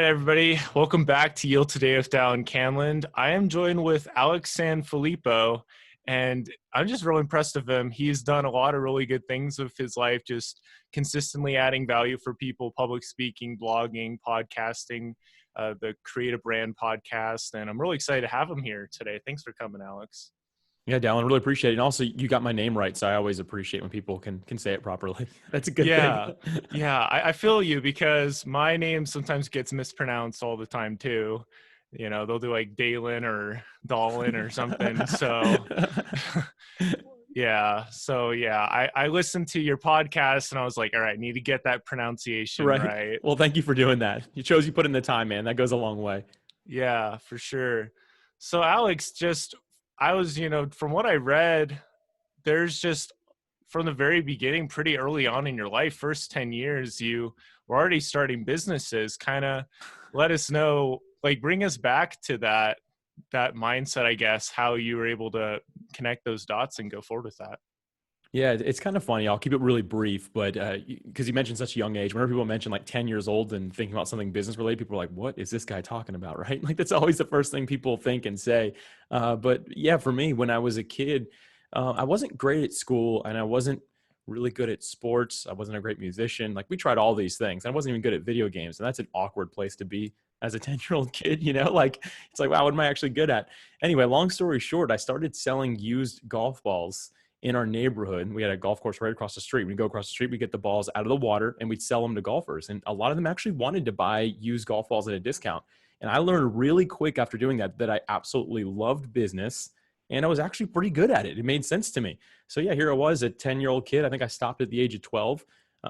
Hey everybody, welcome back to Yield Today with Dallin Candland. I am joined with Alex Sanfilippo, and I'm just really impressed with him. He's done a lot of really good things with his life, just consistently adding value for people, public speaking, blogging, podcasting, the Create a Brand podcast, and I'm really excited to have him here today. Thanks for coming, Alex. Yeah, Dallin, really appreciate it. And also, you got my name right, so I always appreciate when people can say it properly. That's a good thing. Yeah, yeah, I feel you because my name sometimes gets mispronounced all the time too. They'll do like Dallin or Dallin or something. So, I listened to your podcast and I was like, all right, I need to get that pronunciation Right. right. Well, thank you for doing that. You chose you put in the time, man. That goes a long way. Yeah, for sure. So, Alex, I was, from what I read, there's just from the very beginning, pretty early on in your life, first 10 years, you were already starting businesses. Kind of let us know, like bring us back to that mindset, I guess, how you were able to connect those dots and go forward with that. Yeah, it's kind of funny. I'll keep it really brief, but because you mentioned such a young age, whenever people mention like 10 years old and thinking about something business related, people are like, what is this guy talking about? Right. Like that's always the first thing people think and say. But yeah, for me, when I was a kid, I wasn't great at school and I wasn't really good at sports. I wasn't a great musician. Like we tried all these things. I wasn't even good at video games. And that's an awkward place to be as a 10-year-old kid, like it's like, wow, what am I actually good at? Anyway, long story short, I started selling used golf balls in our neighborhood. We had a golf course right across the street. We'd go across the street, we'd get the balls out of the water and we'd sell them to golfers. And a lot of them actually wanted to buy used golf balls at a discount. And I learned really quick after doing that I absolutely loved business and I was actually pretty good at it. It made sense to me. So yeah, here I was, a 10-year-old kid. I think I stopped at the age of 12.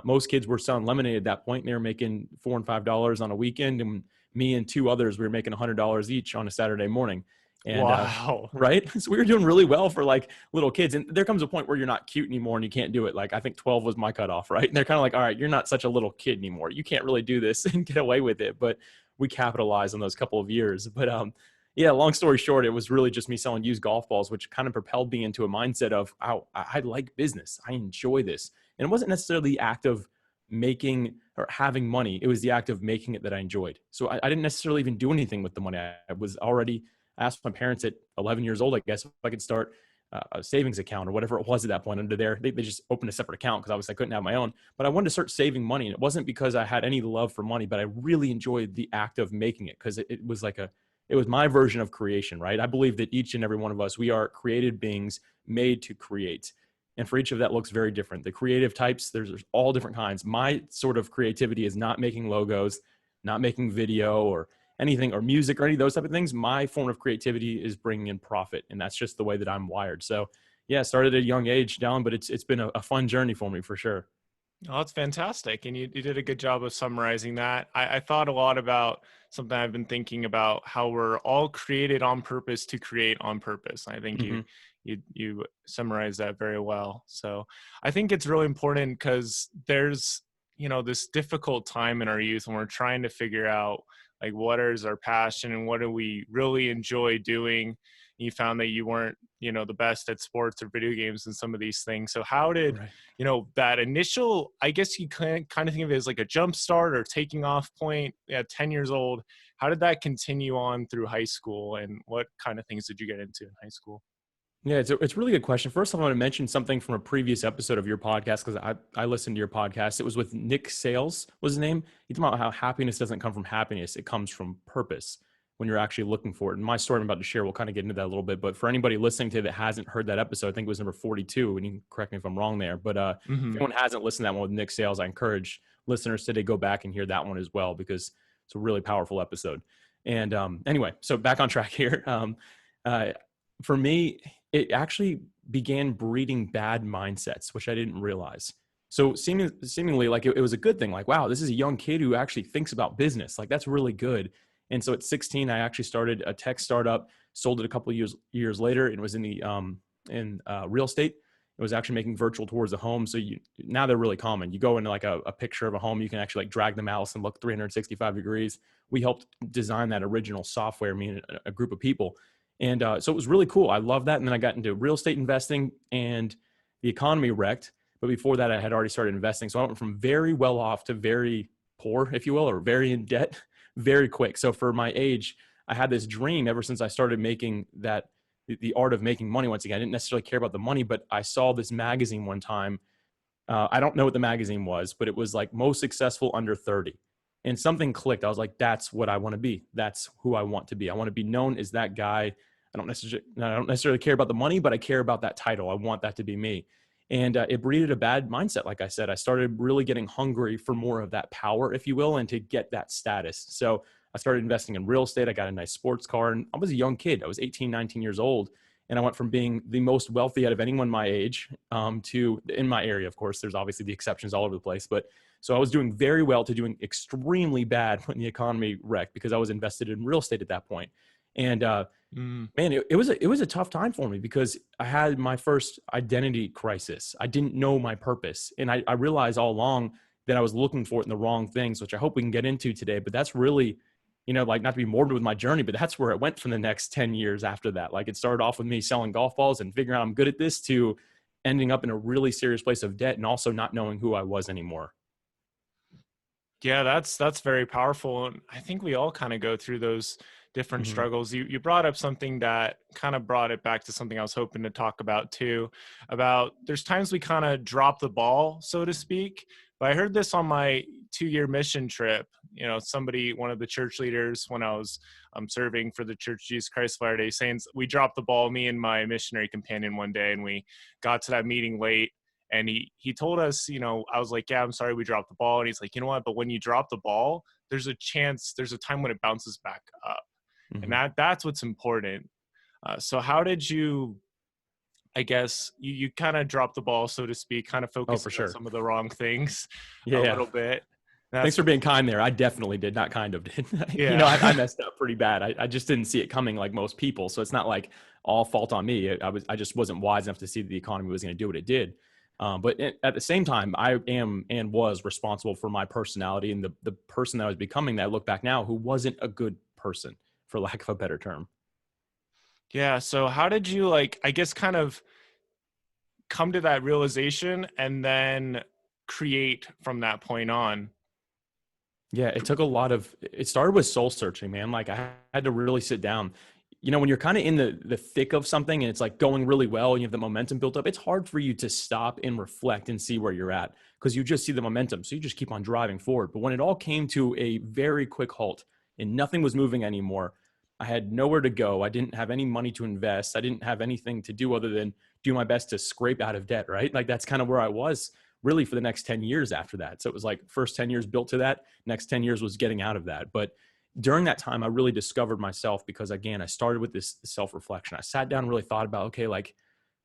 Most kids were selling lemonade at that point. And they were making $4 and $5 on a weekend. And me and two others, we were making $100 each on a Saturday morning. And Wow. right. So we were doing really well for like little kids. And there comes a point where you're not cute anymore and you can't do it. Like I think 12 was my cutoff, right? And they're kind of like, all right, you're not such a little kid anymore. You can't really do this and get away with it. But we capitalized on those couple of years. But yeah, long story short, it was really just me selling used golf balls, which kind of propelled me into a mindset of, oh, I like business. I enjoy this. And it wasn't necessarily the act of making or having money. It was the act of making it that I enjoyed. So I didn't necessarily even do anything with the money. I asked my parents at 11 years old, I guess, if I could start a savings account or whatever it was at that point under there. They just opened a separate account because obviously I couldn't have my own. But I wanted to start saving money. And it wasn't because I had any love for money, but I really enjoyed the act of making it because it was like it was my version of creation, right? I believe that each and every one of us, we are created beings made to create. And for each of that looks very different. The creative types, there's all different kinds. My sort of creativity is not making logos, not making video or anything or music or any of those type of things. My form of creativity is bringing in profit. And that's just the way that I'm wired. So yeah, started at a young age down, but it's been a fun journey for me for sure. Oh, that's fantastic. And you did a good job of summarizing that. I thought a lot about something I've been thinking about, how we're all created on purpose to create on purpose. I think Mm-hmm. you summarized that very well. So I think it's really important because there's, this difficult time in our youth when we're trying to figure out like what is our passion and what do we really enjoy doing. You found that you weren't, the best at sports or video games and some of these things. So how did, Right. that initial, I guess you can kind of think of it as like a jump start or taking off point at 10 years old. How did that continue on through high school and what kind of things did you get into in high school? Yeah, it's a really good question. First, I want to mention something from a previous episode of your podcast because I listened to your podcast. It was with Nick Sales, was his name. He talked about how happiness doesn't come from happiness; it comes from purpose when you're actually looking for it. And my story I'm about to share, we'll kind of get into that a little bit. But for anybody listening to it that hasn't heard that episode, I think it was number 42. And you can correct me if I'm wrong there. But if anyone hasn't listened to that one with Nick Sales, I encourage listeners today go back and hear that one as well because it's a really powerful episode. And anyway, so back on track here. For me, it actually began breeding bad mindsets, which I didn't realize. So seemingly like it was a good thing. Like, wow, this is a young kid who actually thinks about business. Like that's really good. And so at 16, I actually started a tech startup, sold it a couple of years later. It was in the real estate. It was actually making virtual tours of homes. So now they're really common. You go into like a picture of a home, you can actually like drag the mouse and look 365 degrees. We helped design that original software, me and a group of people. And so it was really cool. I love that. And then I got into real estate investing and the economy wrecked. But before that, I had already started investing. So I went from very well off to very poor, if you will, or very in debt very quick. So for my age, I had this dream ever since I started making the art of making money. Once again, I didn't necessarily care about the money, but I saw this magazine one time. I don't know what the magazine was, but it was like most successful under 30. And something clicked. I was like, that's what I want to be. That's who I want to be. I want to be known as that guy. I don't necessarily care about the money, but I care about that title. I want that to be me. And it breeded a bad mindset. Like I said, I started really getting hungry for more of that power, if you will, and to get that status. So I started investing in real estate. I got a nice sports car, and I was a young kid. I was 18, 19 years old. And I went from being the most wealthy out of anyone my age to, in my area, of course, there's obviously the exceptions all over the place. But so I was doing very well to doing extremely bad when the economy wrecked, because I was invested in real estate at that point. And man, it was a tough time for me, because I had my first identity crisis. I didn't know my purpose. And I realized all along that I was looking for it in the wrong things, which I hope we can get into today. But that's really, like, not to be morbid with my journey, but that's where it went from the next 10 years after that. Like, it started off with me selling golf balls and figuring out I'm good at this, to ending up in a really serious place of debt and also not knowing who I was anymore. Yeah, that's very powerful. And I think we all kind of go through those different Mm-hmm. struggles. You brought up something that kind of brought it back to something I was hoping to talk about too, about there's times we kind of drop the ball, so to speak. But I heard this on my 2-year mission trip. One of the church leaders, when I was serving for the Church of Jesus Christ of Latter-day Saints, we dropped the ball, me and my missionary companion, one day, and we got to that meeting late. And he told us, I was like, yeah, I'm sorry we dropped the ball. And he's like, you know what? But when you drop the ball, there's a time when it bounces back up. And Mm-hmm. that's what's important. So how did you, I guess, you kind of drop the ball, so to speak, kind of Oh, for focusing on sure. some of the wrong things a Yeah. little bit. Thanks That's for being kind there. I definitely did, not kind of did. I yeah. messed up pretty bad. I just didn't see it coming like most people. So it's not like all fault on me. I just wasn't wise enough to see that the economy was going to do what it did. But at the same time, I am and was responsible for my personality and the person that I was becoming, that I look back now, who wasn't a good person, for lack of a better term. Yeah. So how did you, like, I guess, kind of come to that realization and then create from that point on? Yeah, it started with soul searching, man. Like, I had to really sit down. When you're kind of in the thick of something and it's like going really well and you have the momentum built up, it's hard for you to stop and reflect and see where you're at, because you just see the momentum. So you just keep on driving forward. But when it all came to a very quick halt and nothing was moving anymore, I had nowhere to go. I didn't have any money to invest. I didn't have anything to do other than do my best to scrape out of debt, right? Like, that's kind of where I was really for the next 10 years after that. So it was like first 10 years built to that, next 10 years was getting out of that. But during that time, I really discovered myself, because again, I started with this self-reflection. I sat down and really thought about, okay, like,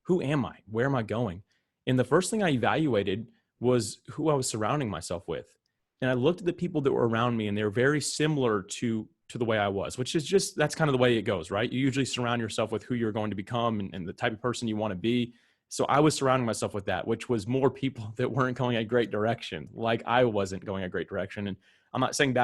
who am I? Where am I going? And the first thing I evaluated was who I was surrounding myself with. And I looked at the people that were around me, and they were very similar to the way I was, which is just, that's kind of the way it goes, right? You usually surround yourself with who you're going to become and the type of person you want to be. So I was surrounding myself with that, which was more people that weren't going a great direction, like I wasn't going a great direction. And I'm not saying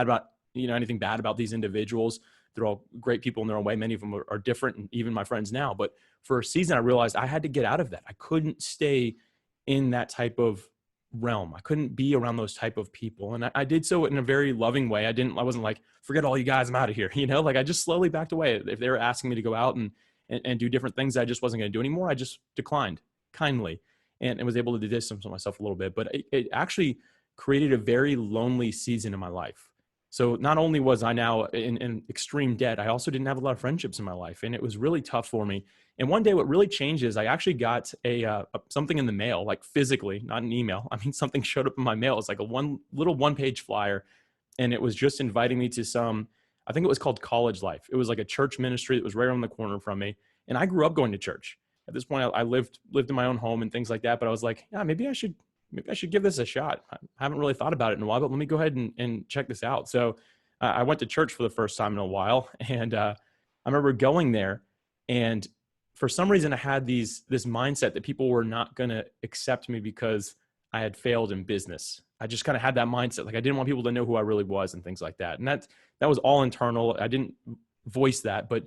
anything bad about these individuals. They're all great people in their own way. Many of them are different, and even my friends now. But for a season, I realized I had to get out of that. I couldn't stay in that type of realm. I couldn't be around those type of people. And I did so in a very loving way. I wasn't like, forget all you guys, I'm out of here. Like, I just slowly backed away. If they were asking me to go out and do different things I just wasn't going to do anymore, I just declined kindly, and was able to distance myself a little bit. But it actually created a very lonely season in my life. So not only was I now in extreme debt, I also didn't have a lot of friendships in my life, and it was really tough for me. And one day, what really changed is I actually got something in the mail, like physically, not an email. I mean, something showed up in my mail. It's like a one-page flyer, and it was just inviting me to I think it was called College Life. It was like a church ministry that was right around the corner from me, and I grew up going to church. At this point, I lived in my own home and things like that. But I was like, yeah, maybe I should give this a shot. I haven't really thought about it in a while, but let me go ahead and check this out. So I went to church for the first time in a while, and I remember going there, and for some reason I had this mindset that people were not going to accept me because I had failed in business. I just kind of had that mindset. Like, I didn't want people to know who I really was and things like that. And that was all internal. I didn't voice that, but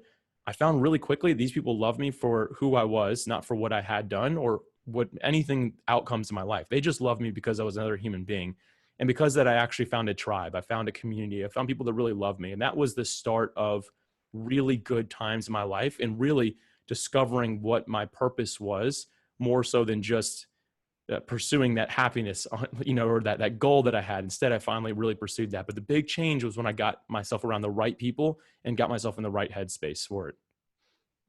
I found really quickly these people loved me for who I was, not for what I had done or what anything outcomes in my life. They just loved me because I was another human being. And because of that, I actually found a tribe. I found a community. I found people that really love me. And that was the start of really good times in my life and really discovering what my purpose was, more so than just pursuing that happiness, or that goal that I had. Instead, I finally really pursued that. But the big change was when I got myself around the right people and got myself in the right headspace for it.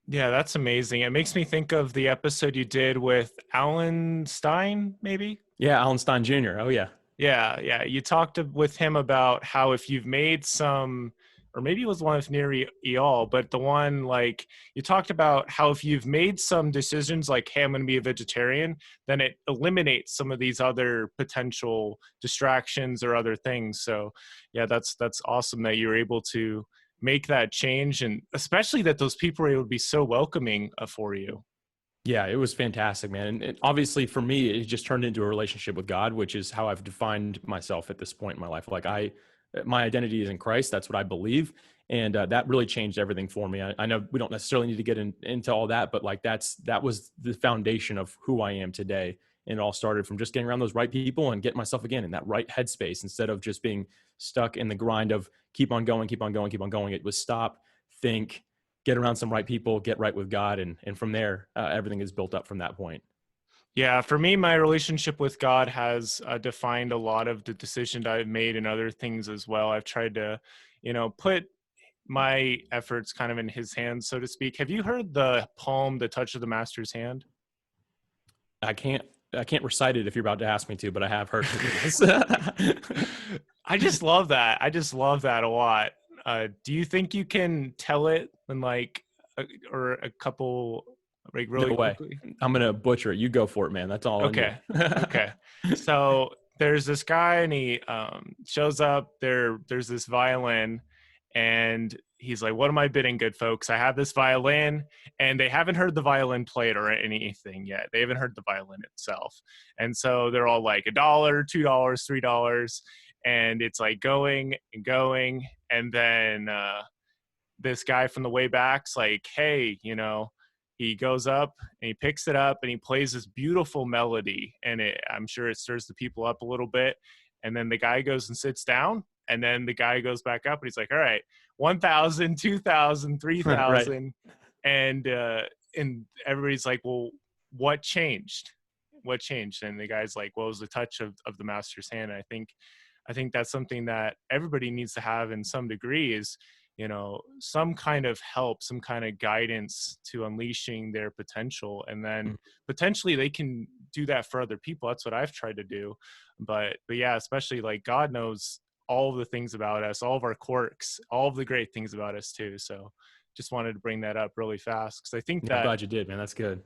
Yeah, that's amazing. It makes me think of the episode you did with Alan Stein, maybe. Yeah, Alan Stein Jr. Oh yeah. Yeah, yeah. You talked with him about how if you've made some, or maybe it was one with Neri Eal, but the one like you talked about how if you've made some decisions like, hey, I'm going to be a vegetarian, then it eliminates some of these other potential distractions or other things. So yeah, that's awesome that you're able to make that change, and especially that those people are able to be so welcoming for you. Yeah, it was fantastic, man. And obviously for me, it just turned into a relationship with God, which is how I've defined myself at this point in my life. Like my identity is in Christ. That's what I believe. And that really changed everything for me. I know we don't necessarily need to get into all that, but like that was the foundation of who I am today. And it all started from just getting around those right people and getting myself again in that right headspace instead of just being stuck in the grind of keep on going, keep on going, keep on going. It was stop, think, get around some right people, get right with God. And from there, everything is built up from that point. Yeah, for me, my relationship with God has defined a lot of the decisions I've made and other things as well. I've tried to, put my efforts kind of in his hands, so to speak. Have you heard the poem, The Touch of the Master's Hand? I can't I can't recite it if you're about to ask me to, but I have heard this. I just love that. I just love that a lot. Do you think you can tell it in like, or a couple, like really No way. quickly? I'm gonna butcher it. You go for it, man. That's all on you. Okay. Okay. So there's this guy and he shows up there. There's this violin and he's like, what am I bidding, good folks? I have this violin, and they haven't heard the violin played or anything yet. They haven't heard the violin itself. And so they're all like $1, $2, $3. And it's like going and going. And then this guy from the way back's like, hey, he goes up and he picks it up and he plays this beautiful melody, and I'm sure it stirs the people up a little bit. And then the guy goes and sits down, and then the guy goes back up and he's like, all right, 1,000, 2,000, three Right. thousand, and everybody's like, well, what changed? What changed? And the guy's like, well, it was the touch of the master's hand. And I think that's something that everybody needs to have in some degree, is some kind of help, some kind of guidance to unleashing their potential, and then potentially they can do that for other people. That's what I've tried to do. But yeah, especially like God knows all of the things about us, all of our quirks, all of the great things about us too. So just wanted to bring that up really fast, because I think Yeah, I'm that, glad you did, man. That's good.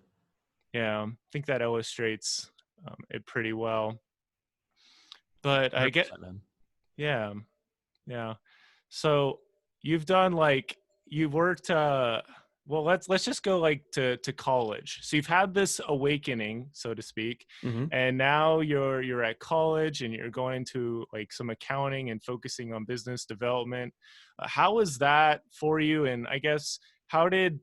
yeah, I think that illustrates it pretty well. But I get, 100%, man. yeah, yeah. So you've done like, you've worked well, let's just go like to college. So you've had this awakening, so to speak, Hmm. and now you're at college and you're going into like some accounting and focusing on business development. How was that for you? And I guess, how did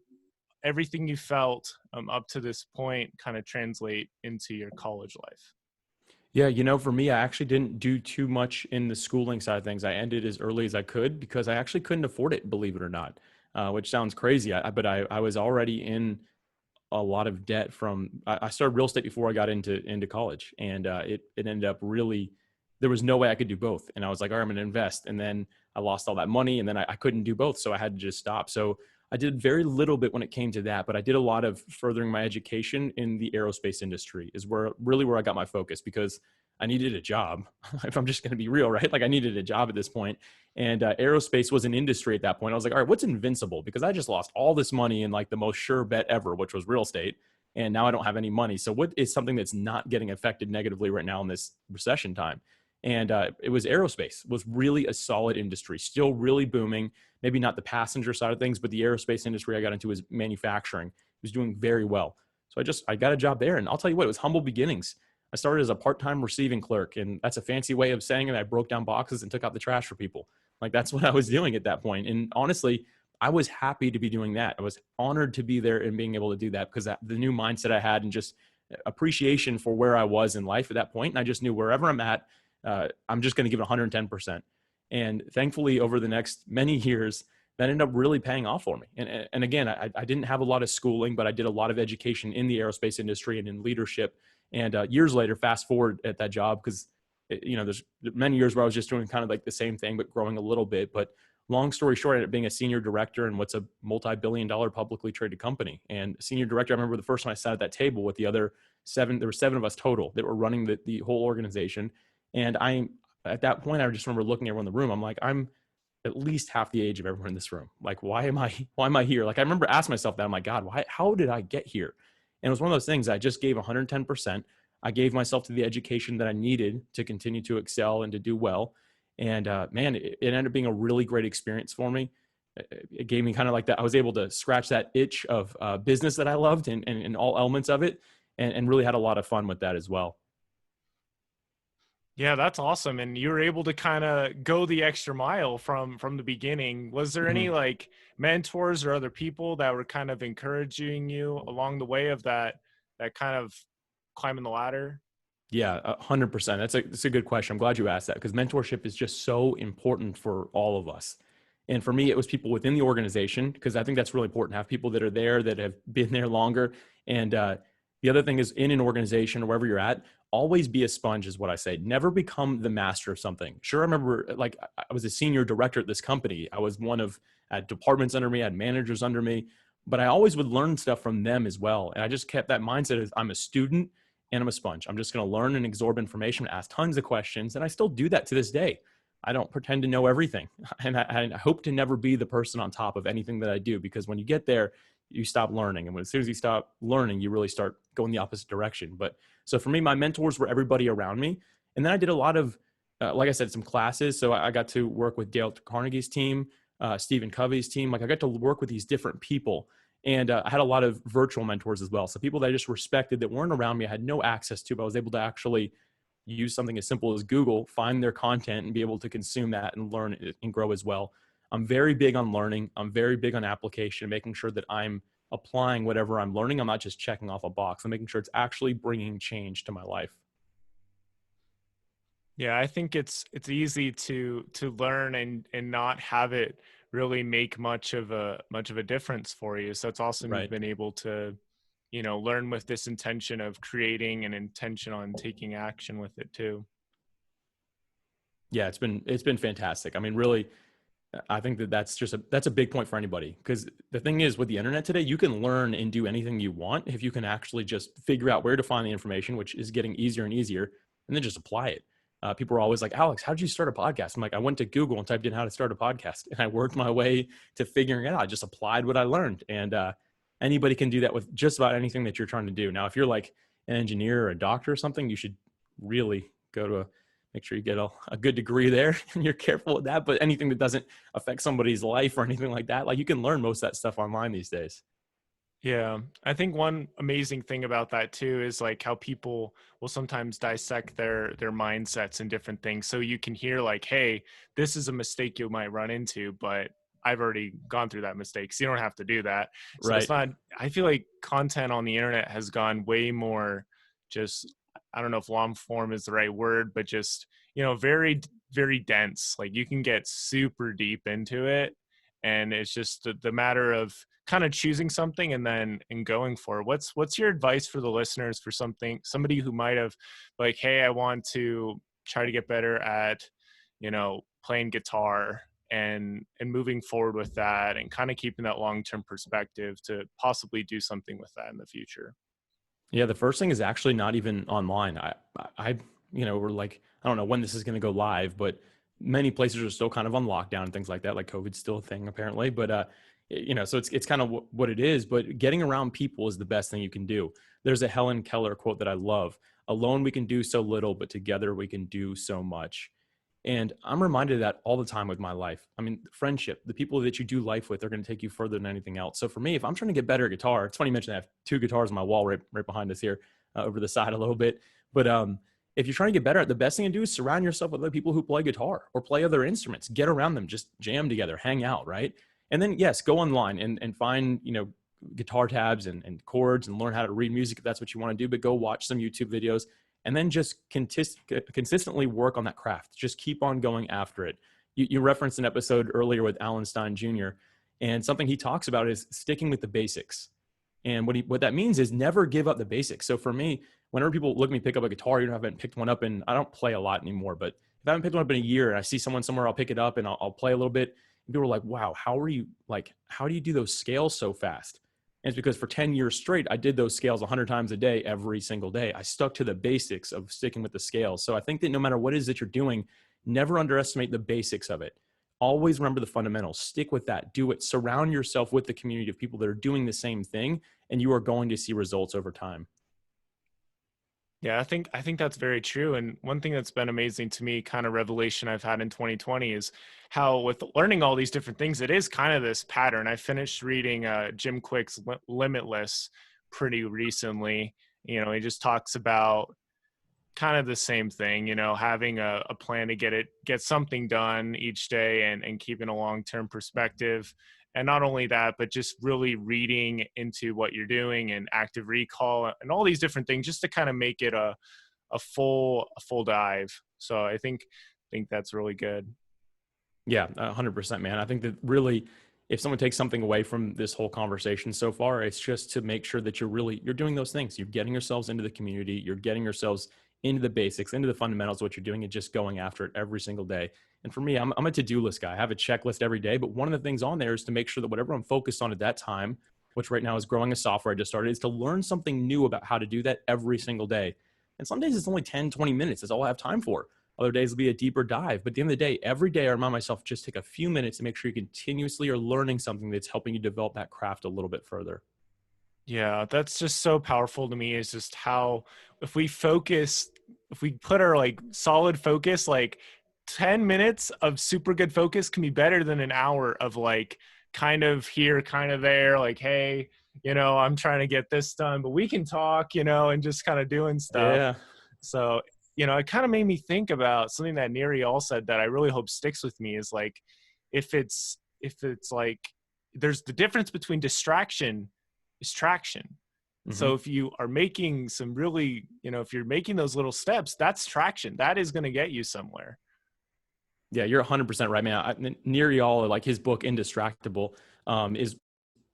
everything you felt up to this point kind of translate into your college life? Yeah, for me, I actually didn't do too much in the schooling side of things. I ended as early as I could because I actually couldn't afford it, believe it or not, which sounds crazy. But I was already in a lot of debt from, I started real estate before I got into college, and it ended up really, there was no way I could do both. And I was like, all right, I'm going to invest. And then I lost all that money, and then I couldn't do both. So I had to just stop. So I did very little bit when it came to that, but I did a lot of furthering my education in the aerospace industry is where I got my focus, because I needed a job. If I'm just going to be real, right? Like I needed a job at this point. And aerospace was an industry at that point. I was like, all right, what's invincible? Because I just lost all this money in like the most sure bet ever, which was real estate. And now I don't have any money. So what is something that's not getting affected negatively right now in this recession time? And it was aerospace, was really a solid industry, still really booming. Maybe not the passenger side of things, but the aerospace industry I got into was manufacturing. It was doing very well. So I got a job there. And I'll tell you what, it was humble beginnings. I started as a part-time receiving clerk, and that's a fancy way of saying that I broke down boxes and took out the trash for people. Like that's what I was doing at that point. And honestly, I was happy to be doing that. I was honored to be there and being able to do that, because the new mindset I had and just appreciation for where I was in life at that point. And I just knew wherever I'm at, I'm just going to give it 110%. And thankfully, over the next many years, that ended up really paying off for me. And again, I didn't have a lot of schooling, but I did a lot of education in the aerospace industry and in leadership. And years later, fast forward at that job, because there's many years where I was just doing kind of like the same thing, but growing a little bit. But long story short, I ended up being a senior director in what's a multi-billion-dollar publicly traded company. And senior director, I remember the first time I sat at that table with the other seven, there were 7 of us total that were running the whole organization. And at that point, I just remember looking at everyone in the room. I'm like, I'm at least half the age of everyone in this room. Like, why am I here? Like, I remember asking myself that. I'm like, God, how did I get here? And it was one of those things. I just gave 110%. I gave myself to the education that I needed to continue to excel and to do well. And man, it ended up being a really great experience for me. It gave me kind of like that. I was able to scratch that itch of business that I loved and all elements of it, and really had a lot of fun with that as well. Yeah, that's awesome. And you were able to kind of go the extra mile from the beginning. Was there any Mhm. like mentors or other people that were kind of encouraging you along the way of that kind of climbing the ladder? Yeah, 100%. That's a good question. I'm glad you asked that, because mentorship is just so important for all of us. And for me, it was people within the organization, because I think that's really important to have people that are there that have been there longer. And the other thing is, in an organization or wherever you're at, always be a sponge, is what I say. Never become the master of something. Sure, I remember like I was a senior director at this company. I was one of departments under me, I had managers under me, but I always would learn stuff from them as well. And I just kept that mindset as I'm a student and I'm a sponge. I'm just going to learn and absorb information, ask tons of questions. And I still do that to this day. I don't pretend to know everything. And I hope to never be the person on top of anything that I do, because when you get there, you stop learning. And as soon as you stop learning, you really start going the opposite direction. But so for me, my mentors were everybody around me. And then I did a lot of, like I said, some classes. So I got to work with Dale Carnegie's team, Stephen Covey's team. Like, I got to work with these different people. And I had a lot of virtual mentors as well. So people that I just respected that weren't around me, I had no access to, but I was able to actually use something as simple as Google, find their content and be able to consume that and learn and grow as well. I'm very big on learning. I'm very big on application, making sure that I'm applying whatever I'm learning. I'm not just checking off a box. I'm making sure it's actually bringing change to my life. Yeah, I think it's easy to learn and not have it really make much of a difference for you. So it's awesome you've Right. been able to, learn with this intention of creating an intention on taking action with it too. Yeah, it's been fantastic. I mean, really, I think that's a big point for anybody, because the thing is, with the internet today, you can learn and do anything you want if you can actually just figure out where to find the information, which is getting easier and easier, and then just apply it. People are always like, Alex, how did you start a podcast? I'm like, I went to Google and typed in how to start a podcast, and I worked my way to figuring it out. I just applied what I learned. And anybody can do that with just about anything that you're trying to do. Now, if you're like an engineer or a doctor or something, you should really go to make sure you get a good degree there and you're careful with that. But anything that doesn't affect somebody's life or anything like that, like, you can learn most of that stuff online these days. Yeah, I think one amazing thing about that too is like how people will sometimes dissect their mindsets and different things. So you can hear like, hey, this is a mistake you might run into, but I've already gone through that mistake, so you don't have to do that. So it's Right. not, I feel like content on the internet has gone way more just, I don't know if long form is the right word, but just, very, very dense. Like, you can get super deep into it. And it's just the matter of kind of choosing something and going for it. What's your advice for the listeners for somebody who might have like, hey, I want to try to get better at, playing guitar and moving forward with that and kind of keeping that long-term perspective to possibly do something with that in the future? Yeah, the first thing is actually not even online. We're like, I don't know when this is going to go live, but many places are still kind of on lockdown and things like that. Like, COVID's still a thing apparently, but so it's kind of what it is. But getting around people is the best thing you can do. There's a Helen Keller quote that I love: "Alone we can do so little, but together we can do so much." And I'm reminded of that all the time with my life. I mean, friendship, the people that you do life with are going to take you further than anything else. So for me, if I'm trying to get better at guitar, it's funny you mentioned I have 2 guitars on my wall right behind us here, over the side a little bit. But if you're trying to get better at, the best thing to do is surround yourself with other people who play guitar or play other instruments. Get around them, just jam together, hang out, right? And then yes, go online and find, guitar tabs and chords and learn how to read music if that's what you want to do. But go watch some YouTube videos and then just consistently work on that craft. Just keep on going after it. You referenced an episode earlier with Alan Stein Jr., and something he talks about is sticking with the basics. And what that means is never give up the basics. So for me, whenever people look at me pick up a guitar, I haven't picked one up, and I don't play a lot anymore, but if I haven't picked one up in a year and I see someone somewhere, I'll pick it up and I'll play a little bit. And people are like, wow, how do you do those scales so fast? And it's because for 10 years straight, I did those scales 100 times a day, every single day. I stuck to the basics of sticking with the scales. So I think that no matter what it is that you're doing, never underestimate the basics of it. Always remember the fundamentals. Stick with that. Do it. Surround yourself with the community of people that are doing the same thing, and you are going to see results over time. Yeah, I think that's very true. And one thing that's been amazing to me, kind of revelation I've had in 2020, is how with learning all these different things, it is kind of this pattern. I finished reading Jim Quick's Limitless pretty recently. You know, he just talks about kind of the same thing, you know, having a plan to get something done each day, and keeping a long-term perspective. And not only that, but just really reading into what you're doing and active recall and all these different things, just to kind of make it a full dive. So I think that's really good. Yeah, 100%, man. I think that really, if someone takes something away from this whole conversation so far, it's just to make sure that you're doing those things. You're getting yourselves into the community. You're getting yourselves into the basics, into the fundamentals of what you're doing, and just going after it every single day. And for me, I'm a to-do list guy. I have a checklist every day, but one of the things on there is to make sure that whatever I'm focused on at that time, which right now is growing a software I just started, is to learn something new about how to do that every single day. And some days it's only 10, 20 minutes. That's all I have time for. Other days will be a deeper dive. But at the end of the day, every day I remind myself, just take a few minutes to make sure you continuously are learning something that's helping you develop that craft a little bit further. Yeah, that's just so powerful to me, is just how if we focus, if we put our like solid focus, like 10 minutes of super good focus can be better than an hour of like kind of here, kind of there, like, hey, you know, I'm trying to get this done, but we can talk, you know, and just kind of doing stuff. Yeah. So, you know, it kind of made me think about something that Neri all said that I really hope sticks with me, is like, if it's like, there's the difference between distraction is traction. Mm-hmm. So if you are making some really, you know, if you're making those little steps, that's traction. That is going to get you somewhere. Yeah, you're 100% right, man. Neri All, like his book Indistractable, is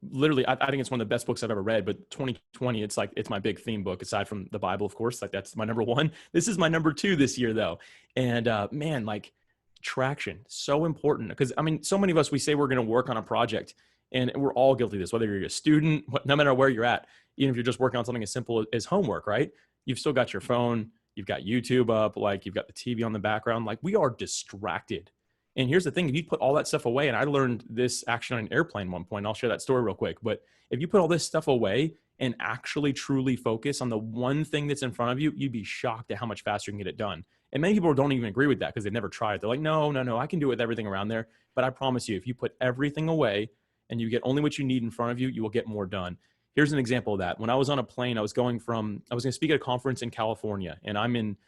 literally, I think it's one of the best books I've ever read. But 2020, it's my big theme book, aside from the Bible, of course. Like that's my number one. This is my number two this year, though. And man, like traction, so important, because I mean, so many of us, we say we're going to work on a project, and we're all guilty of this. Whether you're a student, no matter where you're at, even if you're just working on something as simple as homework, right? You've still got your phone. You've got YouTube up, like you've got the TV on the background, like we are distracted. And here's the thing, if you put all that stuff away, and I learned this actually on an airplane at one point, I'll share that story real quick, but if you put all this stuff away and actually truly focus on the one thing that's in front of you, you'd be shocked at how much faster you can get it done. And many people don't even agree with that because they've never tried it. They're like, no, I can do it with everything around there. But I promise you, if you put everything away and you get only what you need in front of you, you will get more done. Here's an example of that. When I was on a plane, I was going to speak at a conference in California, and I'm in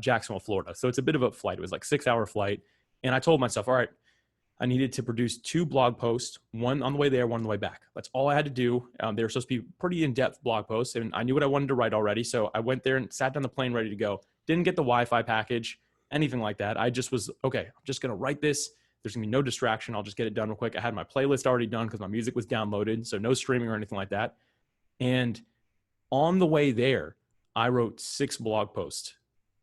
Jacksonville, Florida. So it's a bit of a flight. It was like 6-hour flight. And I told myself, all right, I needed to produce 2 blog posts, one on the way there, one on the way back. That's all I had to do. They were supposed to be pretty in-depth blog posts, and I knew what I wanted to write already. So I went there and sat down the plane ready to go. Didn't get the Wi-Fi package, anything like that. I just was, okay, I'm just going to write this. There's going to be no distraction. I'll just get it done real quick. I had my playlist already done because my music was downloaded, so no streaming or anything like that. And on the way there, I wrote 6 blog posts.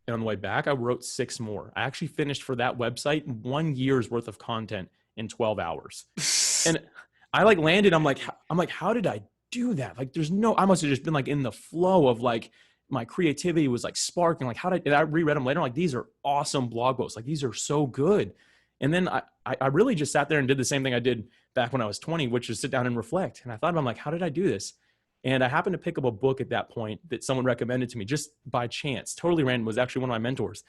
And on the way back, I wrote 6 more. I actually finished for that website 1 year's worth of content in 12 hours. And I like landed, I'm like, how did I do that? Like, I must have just been like in the flow of like, my creativity was like sparking. Like, and I reread them later. I'm like, these are awesome blog posts. Like, these are so good. And then I really just sat there and did the same thing I did back when I was 20, which is sit down and reflect. And I thought, I'm like, how did I do this? And I happened to pick up a book at that point that someone recommended to me just by chance. Totally random. It was actually one of my mentors.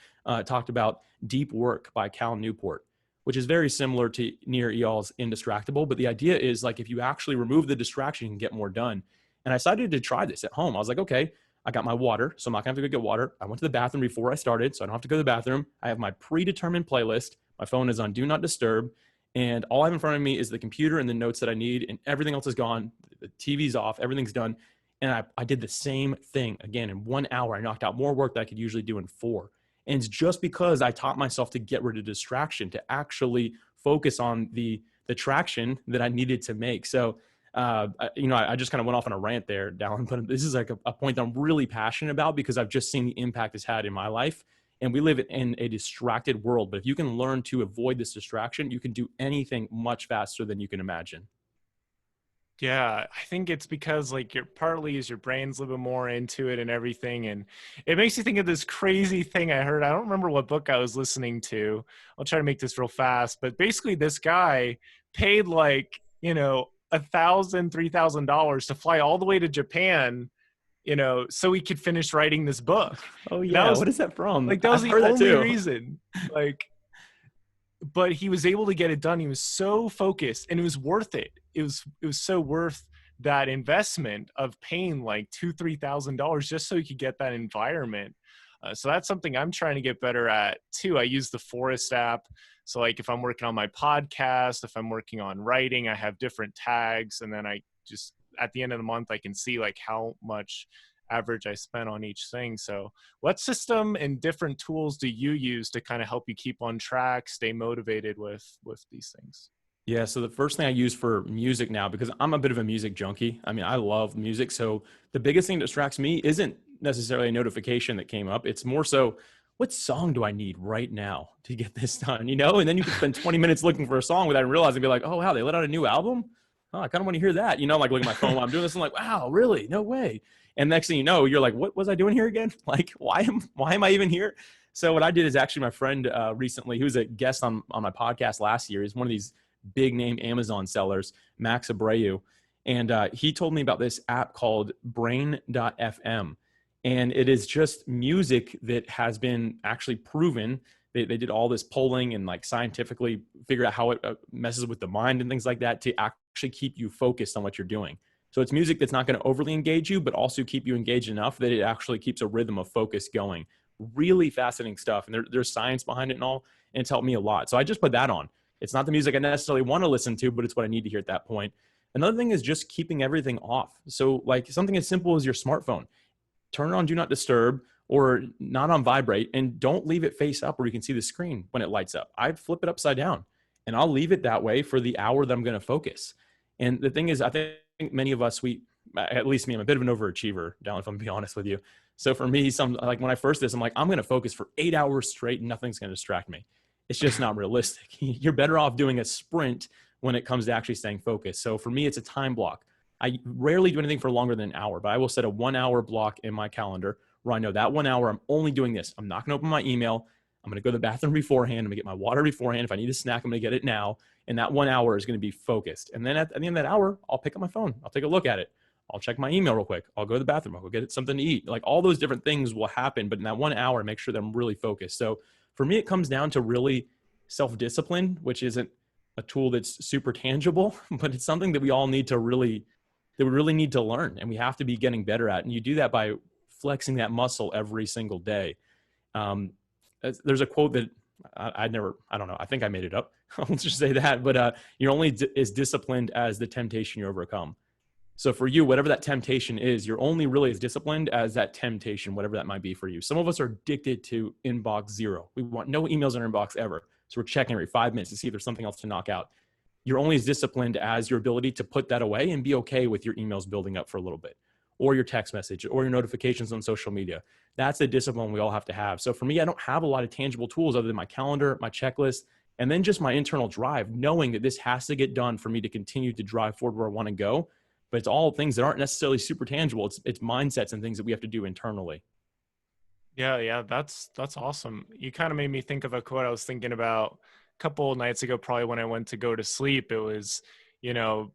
Talked about Deep Work by Cal Newport, which is very similar to Nir Eyal's Indistractable. But the idea is like, if you actually remove the distraction, you can get more done. And I decided to try this at home. I was like, okay, I got my water, so I'm not gonna have to go get water. I went to the bathroom before I started, so I don't have to go to the bathroom. I have my predetermined playlist. My phone is on Do Not Disturb. And all I have in front of me is the computer and the notes that I need, and everything else is gone. The TV's off, everything's done. And I did the same thing again in 1 hour. I knocked out more work that I could usually do in 4. And it's just because I taught myself to get rid of distraction, to actually focus on the traction that I needed to make. So, I just kind of went off on a rant there, Dallin, but this is like a point that I'm really passionate about because I've just seen the impact it's had in my life. And we live in a distracted world, but if you can learn to avoid this distraction, you can do anything much faster than you can imagine. Yeah, I think it's because like your partly is your brain's a little bit more into it and everything. And it makes you think of this crazy thing I heard. I don't remember what book I was listening to. I'll try to make this real fast. But basically this guy paid like, $1,000, $3,000 to fly all the way to Japan, so he could finish writing this book. Oh And that yeah, was what is that from? like that was I've the heard that only too. reason. Like, but he was able to get it done. He was so focused, and it was worth it. It was so worth that investment of paying like $2,000-3,000 just so he could get that environment. So that's something I'm trying to get better at too. I use the Forest app. So like if I'm working on my podcast, if I'm working on writing, I have different tags, and then I just at the end of the month I can see like how much average I spent on each thing. So what system and different tools do you use to kind of help you keep on track, stay motivated with these things? Yeah, so the first thing I use for music now, because I'm a bit of a music junkie. I mean, I love music. So the biggest thing that distracts me isn't necessarily a notification that came up. It's more so, what song do I need right now to get this done? And then you can spend 20 minutes looking for a song without realizing, be like, oh, wow, they let out a new album. Oh, I kind of want to hear that. Like looking at my phone while I'm doing this. I'm like, wow, really? No way. And next thing you know, you're like, what was I doing here again? Like, why am I even here? So what I did is actually my friend recently, who was a guest on my podcast last year, is one of these big name Amazon sellers, Max Abreu. And he told me about this app called Brain.fm. And it is just music that has been actually proven. They did all this polling and like scientifically figured out how it messes with the mind and things like that to actually keep you focused on what you're doing. So it's music that's not going to overly engage you, but also keep you engaged enough that it actually keeps a rhythm of focus going. Really fascinating stuff. And there's science behind it and all. And it's helped me a lot. So I just put that on. It's not the music I necessarily want to listen to, but it's what I need to hear at that point. Another thing is just keeping everything off. So, like something as simple as your smartphone, turn it on Do Not Disturb or not on vibrate, and don't leave it face up where you can see the screen when it lights up. I flip it upside down and I'll leave it that way for the hour that I'm going to focus. And the thing is, I think many of us, at least me, I'm a bit of an overachiever, Dallin, if I'm being honest with you. So for me, like when I first did this, I'm like, I'm going to focus for 8 hours straight and nothing's going to distract me. It's just not realistic. You're better off doing a sprint when it comes to actually staying focused. So for me, it's a time block. I rarely do anything for longer than an hour, but I will set a 1 hour block in my calendar where I know that 1 hour I'm only doing this. I'm not going to open my email. I'm going to go to the bathroom beforehand. I'm going to get my water beforehand. If I need a snack, I'm going to get it now. And that 1 hour is going to be focused. And then at the end of that hour, I'll pick up my phone. I'll take a look at it. I'll check my email real quick. I'll go to the bathroom. I'll go get something to eat. Like all those different things will happen. But in that 1 hour, make sure that I'm really focused. So for me, it comes down to really self-discipline, which isn't a tool that's super tangible, but it's something that we all need to really, that we really need to learn. And we have to be getting better at. And you do that by flexing that muscle every single day. There's a quote that I don't know. I think I made it up. I'll just say that, but you're only as disciplined as the temptation you overcome. So for you, whatever that temptation is, you're only really as disciplined as that temptation, whatever that might be for you. Some of us are addicted to inbox zero. We want no emails in our inbox ever. So we're checking every 5 minutes to see if there's something else to knock out. You're only as disciplined as your ability to put that away and be okay with your emails building up for a little bit, or your text message, or your notifications on social media. That's the discipline we all have to have. So for me, I don't have a lot of tangible tools other than my calendar, my checklist, and then just my internal drive, knowing that this has to get done for me to continue to drive forward where I want to go. But it's all things that aren't necessarily super tangible. It's mindsets and things that we have to do internally. Yeah, that's awesome. You kind of made me think of a quote I was thinking about a couple of nights ago, probably when I went to go to sleep. It was, you know,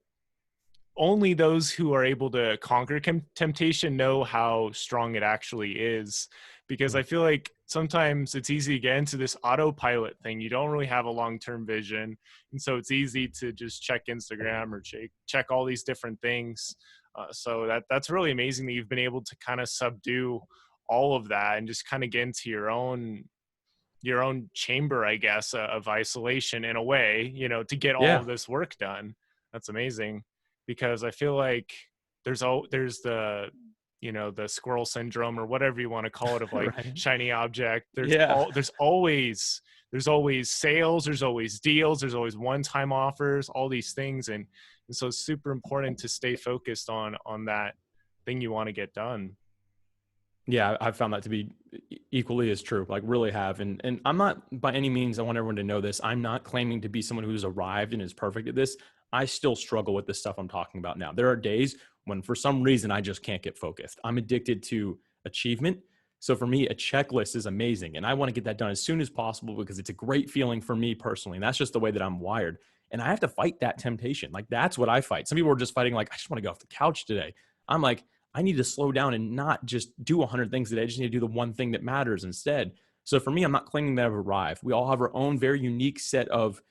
only those who are able to conquer temptation know how strong it actually is. Because I feel like sometimes it's easy to get into this autopilot thing. You don't really have a long-term vision. And so it's easy to just check Instagram or check all these different things. So that's really amazing that you've been able to kind of subdue all of that and just kind of get into your own chamber, I guess, of isolation in a way, to get all Yeah. of this work done. That's amazing, because I feel like there's the, the squirrel syndrome or whatever you want to call it, of like Right. shiny object. Yeah. There's always sales, there's always deals, there's always one-time offers, all these things. And so it's super important to stay focused on that thing you want to get done. Yeah, I've found that to be equally as true. Like, really have. And I'm not by any means, I want everyone to know this. I'm not claiming to be someone who's arrived and is perfect at this. I still struggle with the stuff I'm talking about now. There are days when for some reason I just can't get focused. I'm addicted to achievement. So for me, a checklist is amazing. And I want to get that done as soon as possible because it's a great feeling for me personally. And that's just the way that I'm wired. And I have to fight that temptation. Like, that's what I fight. Some people are just fighting, like, I just want to get off the couch today. I'm like, I need to slow down and not just do 100 things today. I just need to do the one thing that matters instead. So for me, I'm not claiming that I've arrived. We all have our own very unique set of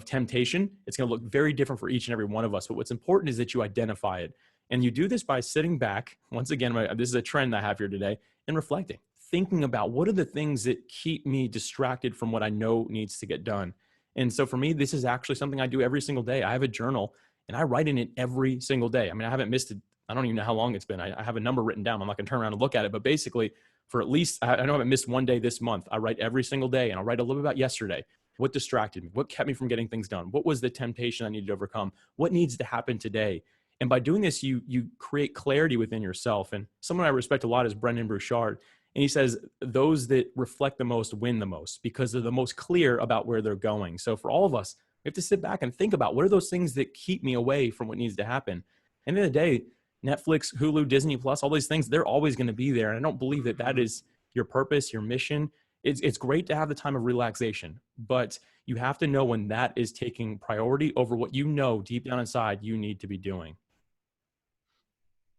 temptation. It's going to look very different for each and every one of us. But what's important is that you identify it. And you do this by sitting back. Once again, this is a trend I have here today, and reflecting, thinking about what are the things that keep me distracted from what I know needs to get done. And so for me, this is actually something I do every single day. I have a journal and I write in it every single day. I mean, I haven't missed it. I don't even know how long it's been. I have a number written down. I'm not going to turn around and look at it, but basically for at least, I know I haven't missed one day this month. I write every single day, and I'll write a little bit about yesterday. What distracted me? What kept me from getting things done? What was the temptation I needed to overcome? What needs to happen today? And by doing this, you create clarity within yourself. And someone I respect a lot is Brendan Burchard. And he says, those that reflect the most win the most because they're the most clear about where they're going. So for all of us, we have to sit back and think about what are those things that keep me away from what needs to happen. And at the end of the day, Netflix, Hulu, Disney Plus, all these things, they're always going to be there. And I don't believe that that is your purpose, your mission. It's great to have the time of relaxation, but you have to know when that is taking priority over what you know deep down inside you need to be doing.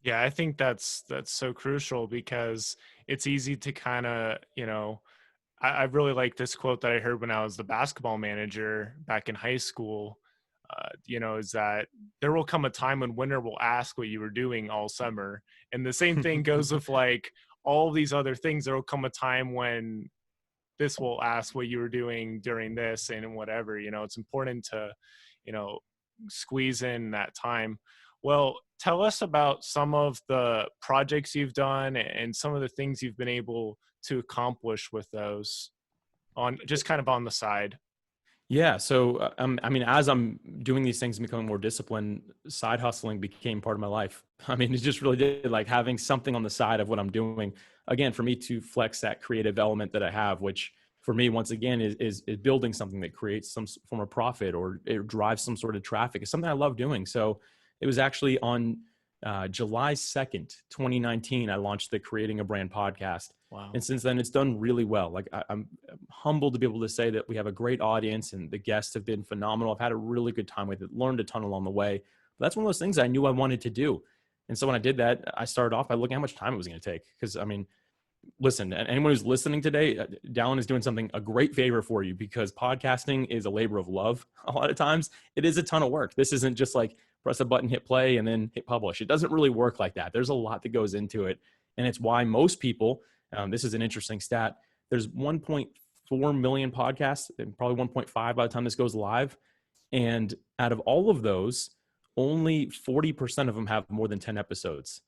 Yeah, I think that's so crucial because it's easy to kind of, I really like this quote that I heard when I was the basketball manager back in high school. Is that there will come a time when winter will ask what you were doing all summer. And the same thing goes with like all these other things. There will come a time when this will ask what you were doing during this and whatever. It's important to, you know, squeeze in that time. Well, tell us about some of the projects you've done and some of the things you've been able to accomplish with those on just kind of on the side. Yeah. So, I mean, as I'm doing these things and becoming more disciplined, side hustling became part of my life. I mean, it just really did, like having something on the side of what I'm doing. Again, for me to flex that creative element that I have, which for me, once again, is building something that creates some form of profit or it drives some sort of traffic. It's something I love doing. So it was actually on July 2nd, 2019, I launched the Creating a Brand podcast. Wow. And since then, it's done really well. Like I'm humbled to be able to say that we have a great audience and the guests have been phenomenal. I've had a really good time with it, learned a ton along the way. But that's one of those things I knew I wanted to do. And so when I did that, I started off by looking at how much time it was going to take. Because I mean, listen, anyone who's listening today, Dallin is doing a great favor for you because podcasting is a labor of love. A lot of times it is a ton of work. This isn't just like press a button, hit play, and then hit publish. It doesn't really work like that. There's a lot that goes into it. And it's why most people, this is an interesting stat, there's 1.4 million podcasts and probably 1.5 by the time this goes live. And out of all of those, only 40% of them have more than 10 episodes.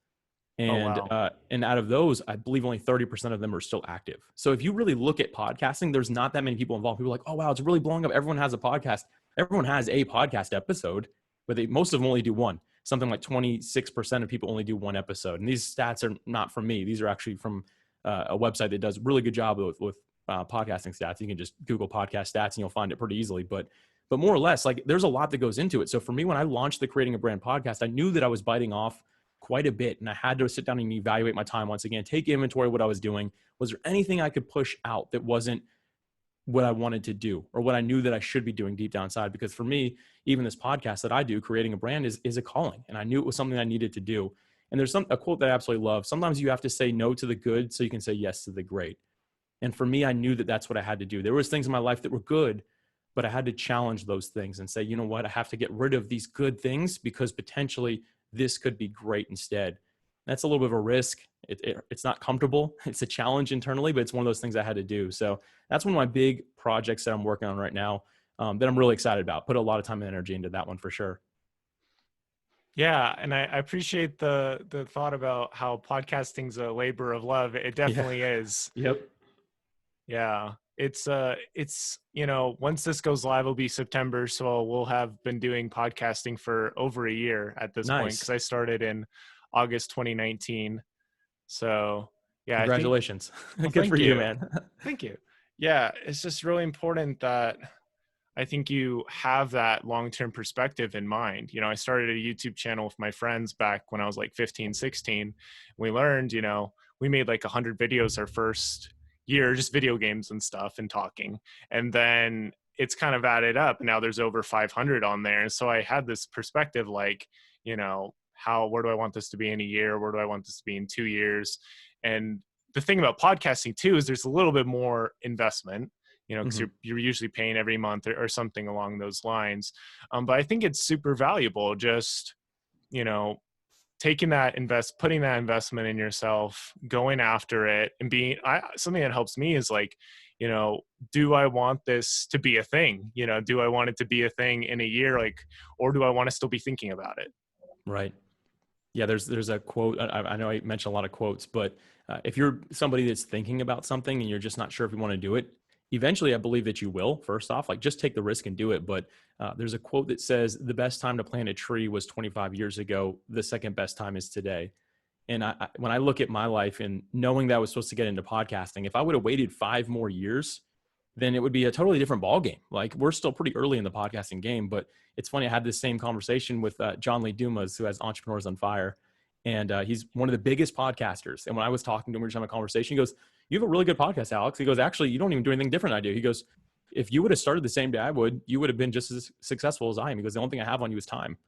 Oh, And wow. and out of those, I believe only 30% of them are still active. So if you really look at podcasting, there's not that many people involved. People are like, oh wow, it's really blowing up. Everyone has a podcast. Everyone has a podcast episode, but most of them only do one. Something like 26% of people only do one episode. And these stats are not from me. These are actually from a website that does a really good job with podcasting stats. You can just Google podcast stats and you'll find it pretty easily. But more or less, like there's a lot that goes into it. So for me, when I launched the Creating a Brand podcast, I knew that I was biting off quite a bit. And I had to sit down and evaluate my time once again, take inventory of what I was doing. Was there anything I could push out that wasn't what I wanted to do or what I knew that I should be doing deep down inside? Because for me, even this podcast that I do, Creating a Brand is a calling. And I knew it was something I needed to do. And there's a quote that I absolutely love. Sometimes you have to say no to the good so you can say yes to the great. And for me, I knew that that's what I had to do. There was things in my life that were good, but I had to challenge those things and say, you know what, I have to get rid of these good things because potentially this could be great instead. That's a little bit of a risk. It's not comfortable. It's a challenge internally, but it's one of those things I had to do. So that's one of my big projects that I'm working on right now that I'm really excited about. Put a lot of time and energy into that one for sure. Yeah, and I appreciate the thought about how podcasting's a labor of love. It Yeah. definitely is. Yep. Yeah. It's, once this goes live, it'll be September, so we'll have been doing podcasting for over a year at this point because Nice. I started in August 2019. So, yeah, I think, Congratulations. well, Good for thank you, you. man. Thank you. Yeah, it's just really important that I think you have that long-term perspective in mind. I started a YouTube channel with my friends back when I was like 15, 16. We learned, we made like 100 videos our first year, just video games and stuff and talking. And then it's kind of added up. Now there's over 500 on there. And so I had this perspective like, where do I want this to be in a year? Where do I want this to be in 2 years? And the thing about podcasting too is there's a little bit more investment, because Hmm. you're usually paying every month or something along those lines. But I think it's super valuable just, you know, putting that investment in yourself, going after it, and something that helps me is like, you know, do I want this to be a thing? Do I want it to be a thing in a year, like, or do I want to still be thinking about it? Right. Yeah, there's a quote. I know I mentioned a lot of quotes, but if you're somebody that's thinking about something and you're just not sure if you want to do it, eventually I believe that you will. First off, like just take the risk and do it. But there's a quote that says the best time to plant a tree was 25 years ago. The second best time is today. And when I look at my life and knowing that I was supposed to get into podcasting, if I would have waited 5 more years, then it would be a totally different ball game. Like we're still pretty early in the podcasting game, but it's funny. I had this same conversation with John Lee Dumas, who has Entrepreneurs on Fire, and he's one of the biggest podcasters. And when I was talking to him, we were just having a conversation. He goes, "You have a really good podcast, Alex." He goes, "Actually, you don't even do anything different than I do." He goes, "If you would have started the same day I would, you would have been just as successful as I am." He goes, "The only thing I have on you is time."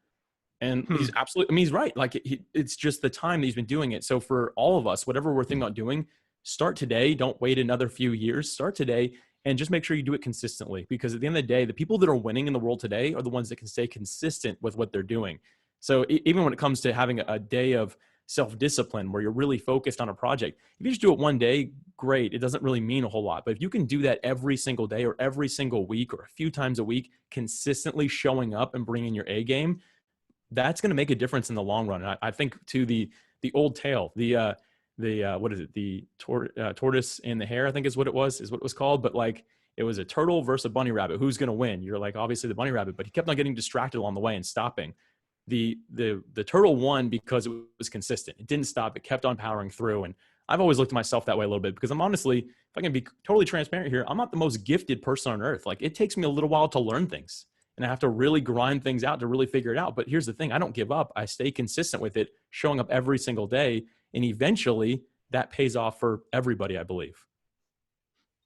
And he's Hmm. absolutely, I mean, he's right. Like it's just the time that he's been doing it. So for all of us, whatever we're thinking about doing, start today. Don't wait another few years. Start today and just make sure you do it consistently. Because at the end of the day, the people that are winning in the world today are the ones that can stay consistent with what they're doing. So even when it comes to having a day of self-discipline where you're really focused on a project, if you just do it one day, great. It doesn't really mean a whole lot. But if you can do that every single day or every single week or a few times a week, consistently showing up and bringing your A game, that's going to make a difference in the long run. And I think to the old tale, the what is it, tortoise and the hare, I think is what it was called. But like it was a turtle versus a bunny rabbit. Who's going to win? You're like obviously the bunny rabbit, but he kept on getting distracted along the way and stopping. The turtle won because it was consistent. It didn't stop. It kept on powering through. And I've always looked at myself that way a little bit because I'm honestly, if I can be totally transparent here, I'm not the most gifted person on earth. Like it takes me a little while to learn things and I have to really grind things out to really figure it out. But here's the thing, I don't give up. I stay consistent with it, showing up every single day. And eventually that pays off for everybody, I believe.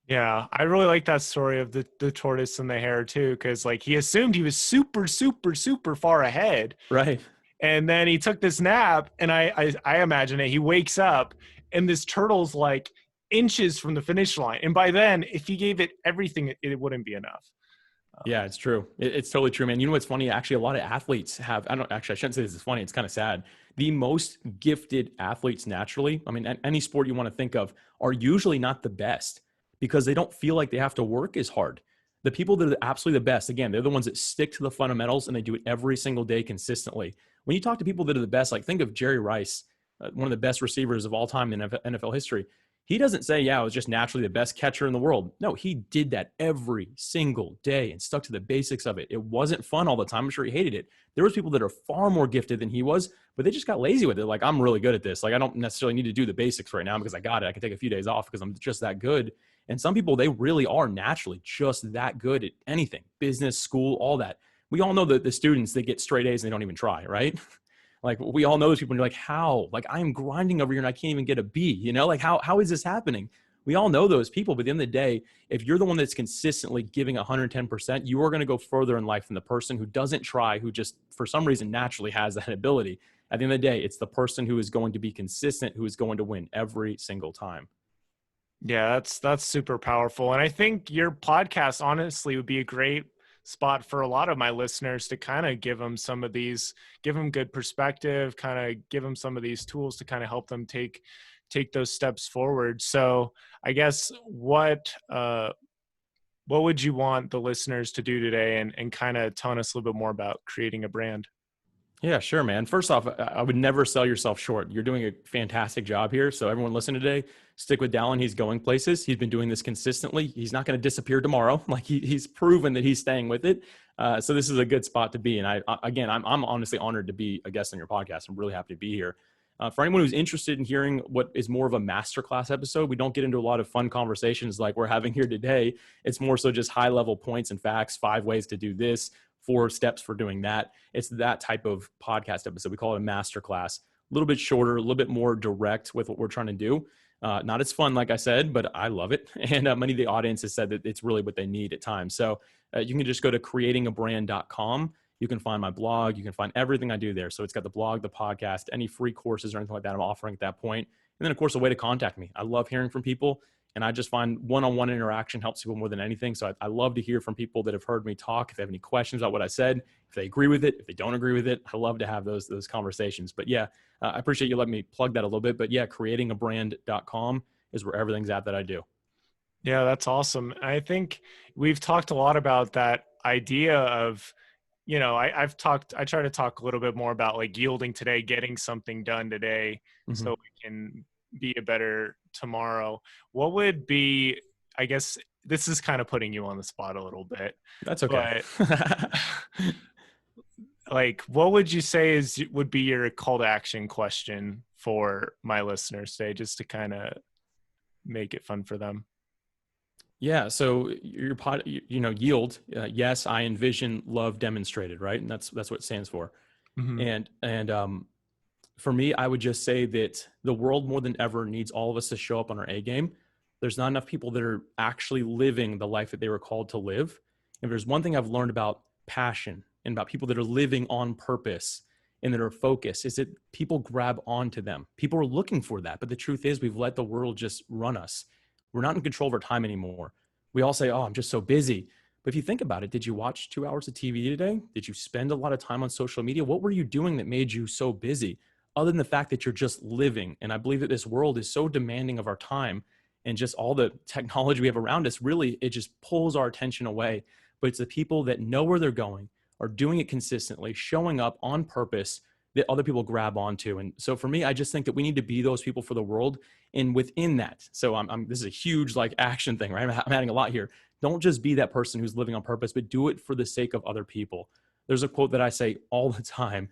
Yeah, I really like that story of the tortoise and the hare too, because like he assumed he was super, super, super far ahead, Right. and then he took this nap, and I imagine it. He wakes up, and this turtle's like inches from the finish line, and by then, if he gave it everything, it wouldn't be enough. Yeah, it's true. It's totally true, man. You know what's funny? Actually, a lot of athletes have, I don't actually, I shouldn't say this is funny. It's kind of sad. The most gifted athletes naturally, I mean, any sport you want to think of, are usually not the best because they don't feel like they have to work as hard. The people that are absolutely the best, again, they're the ones that stick to the fundamentals and they do it every single day consistently. When you talk to people that are the best, like think of Jerry Rice, one of the best receivers of all time in NFL history. He doesn't say, yeah, I was just naturally the best catcher in the world. No, he did that every single day and stuck to the basics of it. It wasn't fun all the time. I'm sure he hated it. There was people that are far more gifted than he was, but they just got lazy with it. Like, I'm really good at this. Like, I don't necessarily need to do the basics right now because I got it. I can take a few days off because I'm just that good. And some people, they really are naturally just that good at anything, business, school, all that. We all know that the students that get straight A's and they don't even try, right? Like we all know those people and you're like, how? Like I'm grinding over here and I can't even get a B, like how is this happening? We all know those people, but at the end of the day, if you're the one that's consistently giving 110%, you are going to go further in life than the person who doesn't try, who just for some reason naturally has that ability. At the end of the day, it's the person who is going to be consistent, who is going to win every single time. Yeah, that's super powerful. And I think your podcast honestly would be a great spot for a lot of my listeners to kind of give them good perspective, kind of give them some of these tools to kind of help them take those steps forward. So I guess what would you want the listeners to do today and kind of telling us a little bit more about creating a brand? Yeah, sure, man. First off, I would never sell yourself short. You're doing a fantastic job here. So everyone listening today, stick with Dallin. He's going places. He's been doing this consistently. He's not going to disappear tomorrow. Like he's proven that he's staying with it. So this is a good spot to be. And I'm honestly honored to be a guest on your podcast. I'm really happy to be here. For anyone who's interested in hearing what is more of a masterclass episode, we don't get into a lot of fun conversations like we're having here today. It's more so just high level points and facts, 5 ways to do this, 4 steps for doing that. It's that type of podcast episode. We call it a masterclass. A little bit shorter, a little bit more direct with what we're trying to do. Not as fun, like I said, but I love it. And many of the audience has said that it's really what they need at times. So you can just go to creatingabrand.com. You can find my blog. You can find everything I do there. So it's got the blog, the podcast, any free courses or anything like that I'm offering at that point. And then, of course, a way to contact me. I love hearing from people. And I just find one-on-one interaction helps people more than anything. So I love to hear from people that have heard me talk. If they have any questions about what I said, if they agree with it, if they don't agree with it, I love to have those conversations. But yeah, I appreciate you letting me plug that a little bit. But yeah, creatingabrand.com is where everything's at that I do. Yeah, that's awesome. I think we've talked a lot about that idea of, I try to talk a little bit more about like yielding today, getting something done today so we can be a better tomorrow. What would be, I guess this is kind of putting you on the spot a little bit. That's okay. But like, what would you say would be your call to action question for my listeners today, just to kind of make it fun for them? Yeah. So your yield. Yes, I envision, love, demonstrated. Right, and that's what it stands for. Mm-hmm. And for me, I would just say that the world more than ever needs all of us to show up on our A game. There's not enough people that are actually living the life that they were called to live. If there's one thing I've learned about passion and about people that are living on purpose and that are focused, is that people grab onto them. People are looking for that. But the truth is we've let the world just run us. We're not in control of our time anymore. We all say, oh, I'm just so busy. But if you think about it, did you watch 2 hours of TV today? Did you spend a lot of time on social media? What were you doing that made you so busy? Other than the fact that you're just living. And I believe that this world is so demanding of our time and just all the technology we have around us, really, it just pulls our attention away. But it's the people that know where they're going, are doing it consistently, showing up on purpose, that other people grab onto. And so for me, I just think that we need to be those people for the world. And within that, so this is a huge like action thing, right? I'm adding a lot here. Don't just be that person who's living on purpose, but do it for the sake of other people. There's a quote that I say all the time.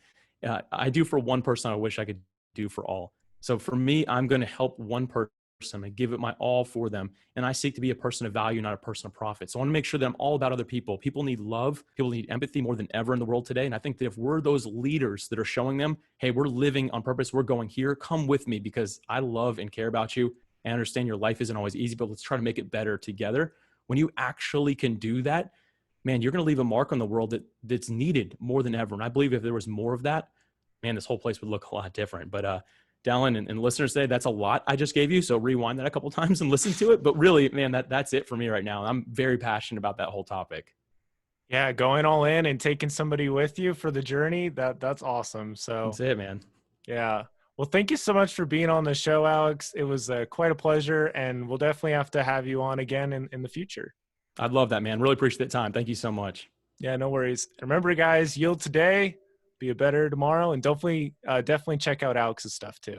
I do for one person, I wish I could do for all. So for me, I'm going to help one person and give it my all for them. And I seek to be a person of value, not a person of profit. So I want to make sure that I'm all about other people. People need love. People need empathy more than ever in the world today. And I think that if we're those leaders that are showing them, hey, we're living on purpose, we're going here, come with me because I love and care about you. I understand your life isn't always easy, but let's try to make it better together. When you actually can do that, man, you're going to leave a mark on the world that's needed more than ever. And I believe if there was more of that, man, this whole place would look a lot different. But Dallin and listeners today, that's a lot I just gave you. So rewind that a couple of times and listen to it. But really, man, that's it for me right now. I'm very passionate about that whole topic. Yeah, going all in and taking somebody with you for the journey, that's awesome. So that's it, man. Yeah. Well, thank you so much for being on the show, Alex. It was quite a pleasure, and we'll definitely have to have you on again in the future. I'd love that, man. Really appreciate the time. Thank you so much. Yeah, no worries. Remember, guys, yield today, be a better tomorrow, and definitely check out Alex's stuff too.